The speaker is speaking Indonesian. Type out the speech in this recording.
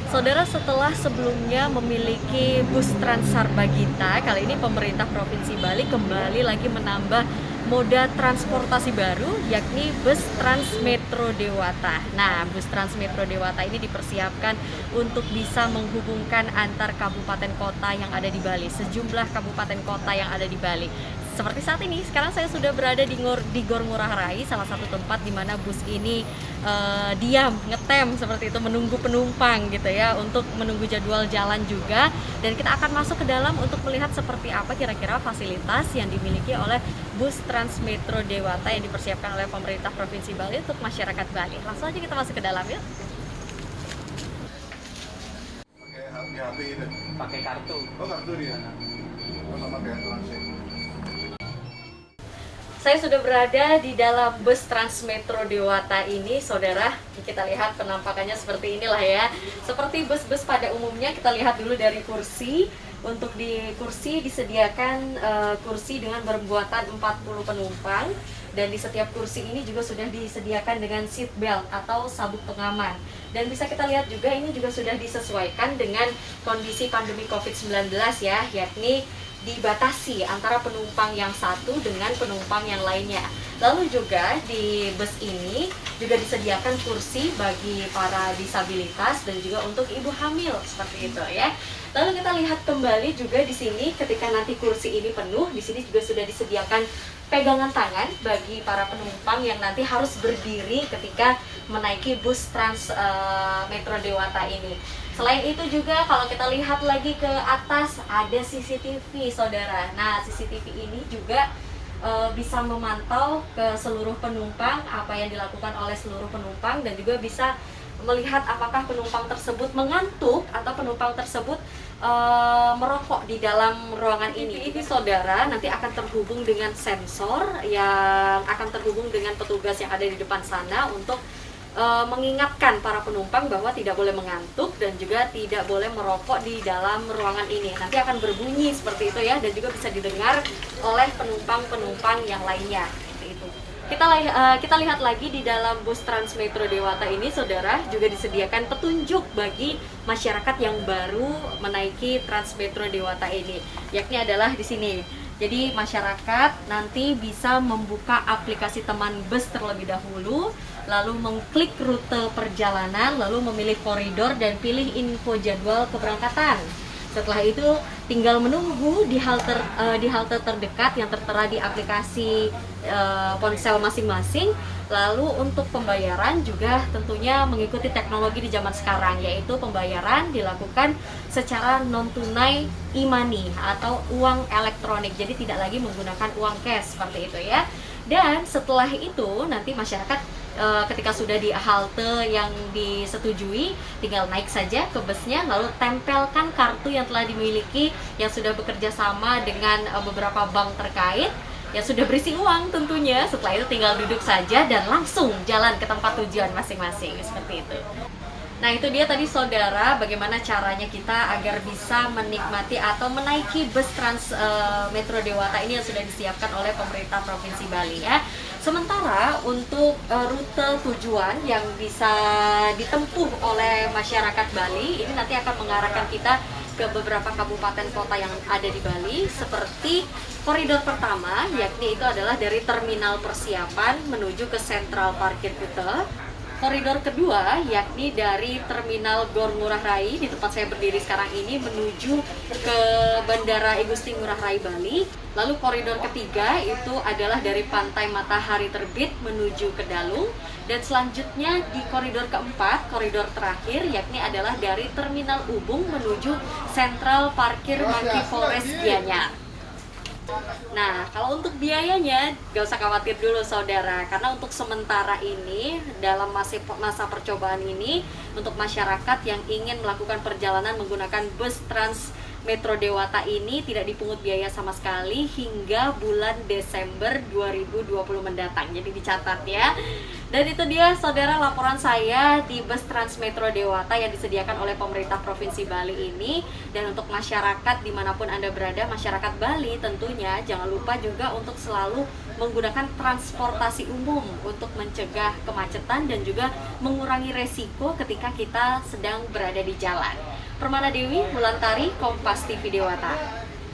Saudara, setelah sebelumnya memiliki bus Transarbagita, kali ini pemerintah Provinsi Bali kembali lagi menambah moda transportasi baru, yakni bus Transmetro Dewata. Nah, bus Transmetro Dewata ini dipersiapkan untuk bisa menghubungkan antar kabupaten kota yang ada di Bali, sejumlah kabupaten kota yang ada di Bali. Seperti saat ini, sekarang saya sudah berada di Gor Ngurah Rai, salah satu tempat di mana bus ini diam, ngetem seperti itu, menunggu penumpang gitu ya, untuk menunggu jadwal jalan juga. Dan kita akan masuk ke dalam untuk melihat seperti apa kira-kira fasilitas yang dimiliki oleh bus Transmetro Dewata yang dipersiapkan oleh pemerintah Provinsi Bali untuk masyarakat Bali. Langsung aja kita masuk ke dalam yuk. Pakai HP itu. Pakai kartu. Oh, kartu dia. Oh, sama kayak transit. Saya sudah berada di dalam bus Transmetro Dewata ini, saudara. Kita lihat penampakannya seperti inilah ya. Seperti bus-bus pada umumnya, kita lihat dulu dari kursi. Untuk di kursi disediakan kursi dengan bermuatan 40 penumpang. Dan di setiap kursi ini juga sudah disediakan dengan seat belt atau sabuk pengaman. Dan bisa kita lihat juga ini juga sudah disesuaikan dengan kondisi pandemi COVID-19 ya, yakni dibatasi antara penumpang yang satu dengan penumpang yang lainnya. Lalu juga di bus ini juga disediakan kursi bagi para disabilitas dan juga untuk ibu hamil seperti itu ya. Lalu kita lihat kembali juga di sini ketika nanti kursi ini penuh, di sini juga sudah disediakan pegangan tangan bagi para penumpang yang nanti harus berdiri ketika menaiki bus Metro Dewata ini. Selain itu juga kalau kita lihat lagi ke atas ada CCTV, saudara. Nah, CCTV ini juga bisa memantau ke seluruh penumpang apa yang dilakukan oleh seluruh penumpang dan juga bisa melihat apakah penumpang tersebut mengantuk atau penumpang tersebut merokok di dalam ruangan ini. Ini saudara nanti akan terhubung dengan sensor yang akan terhubung dengan petugas yang ada di depan sana untuk mengingatkan para penumpang bahwa tidak boleh mengantuk dan juga tidak boleh merokok di dalam ruangan ini. Nanti akan berbunyi seperti itu ya, dan juga bisa didengar oleh penumpang-penumpang yang lainnya. Seperti itu. Kita lihat lagi di dalam bus Transmetro Dewata ini, saudara, juga disediakan petunjuk bagi masyarakat yang baru menaiki Transmetro Dewata ini, yakni adalah di sini. Jadi masyarakat nanti bisa membuka aplikasi teman bus terlebih dahulu, lalu mengklik rute perjalanan, lalu memilih koridor dan pilih info jadwal keberangkatan. Setelah itu tinggal menunggu di halte terdekat yang tertera di aplikasi ponsel masing-masing. Lalu untuk pembayaran juga tentunya mengikuti teknologi di zaman sekarang, yaitu pembayaran dilakukan secara non tunai e-money atau uang elektronik. Jadi tidak lagi menggunakan uang cash seperti itu ya. Dan setelah itu nanti masyarakat ketika sudah di halte yang disetujui, tinggal naik saja ke busnya, lalu tempelkan kartu yang telah dimiliki yang sudah bekerja sama dengan beberapa bank terkait yang sudah berisi uang tentunya. Setelah itu tinggal duduk saja dan langsung jalan ke tempat tujuan masing-masing seperti itu. Nah, itu dia tadi saudara bagaimana caranya kita agar bisa menikmati atau menaiki bus Metro Dewata ini yang sudah disiapkan oleh pemerintah Provinsi Bali ya. Sementara untuk rute tujuan yang bisa ditempuh oleh masyarakat Bali ini nanti akan mengarahkan kita ke beberapa kabupaten kota yang ada di Bali, seperti koridor pertama, yakni itu adalah dari terminal persiapan menuju ke sentral parkir Kuta. Koridor kedua, yakni dari terminal Gor Ngurah Rai, di tempat saya berdiri sekarang ini, menuju ke Bandara I Gusti Ngurah Rai, Bali. Lalu koridor ketiga itu adalah dari Pantai Matahari Terbit menuju ke Dalung. Dan selanjutnya di koridor keempat, koridor terakhir, yakni adalah dari Terminal Ubung menuju Sentral Parkir Monkey Forest Gianyar. Nah, kalau untuk biayanya gak usah khawatir dulu saudara, karena untuk sementara ini dalam masa percobaan ini untuk masyarakat yang ingin melakukan perjalanan menggunakan bus Metro Dewata ini tidak dipungut biaya sama sekali hingga bulan Desember 2020 mendatang. Jadi dicatat ya. Dan itu dia saudara laporan saya di bus Transmetro Dewata yang disediakan oleh pemerintah Provinsi Bali ini. Dan untuk masyarakat dimanapun Anda berada, masyarakat Bali tentunya jangan lupa juga untuk selalu menggunakan transportasi umum untuk mencegah kemacetan dan juga mengurangi resiko ketika kita sedang berada di jalan. Permana Dewi, Mulantari, Kompas TV Dewata.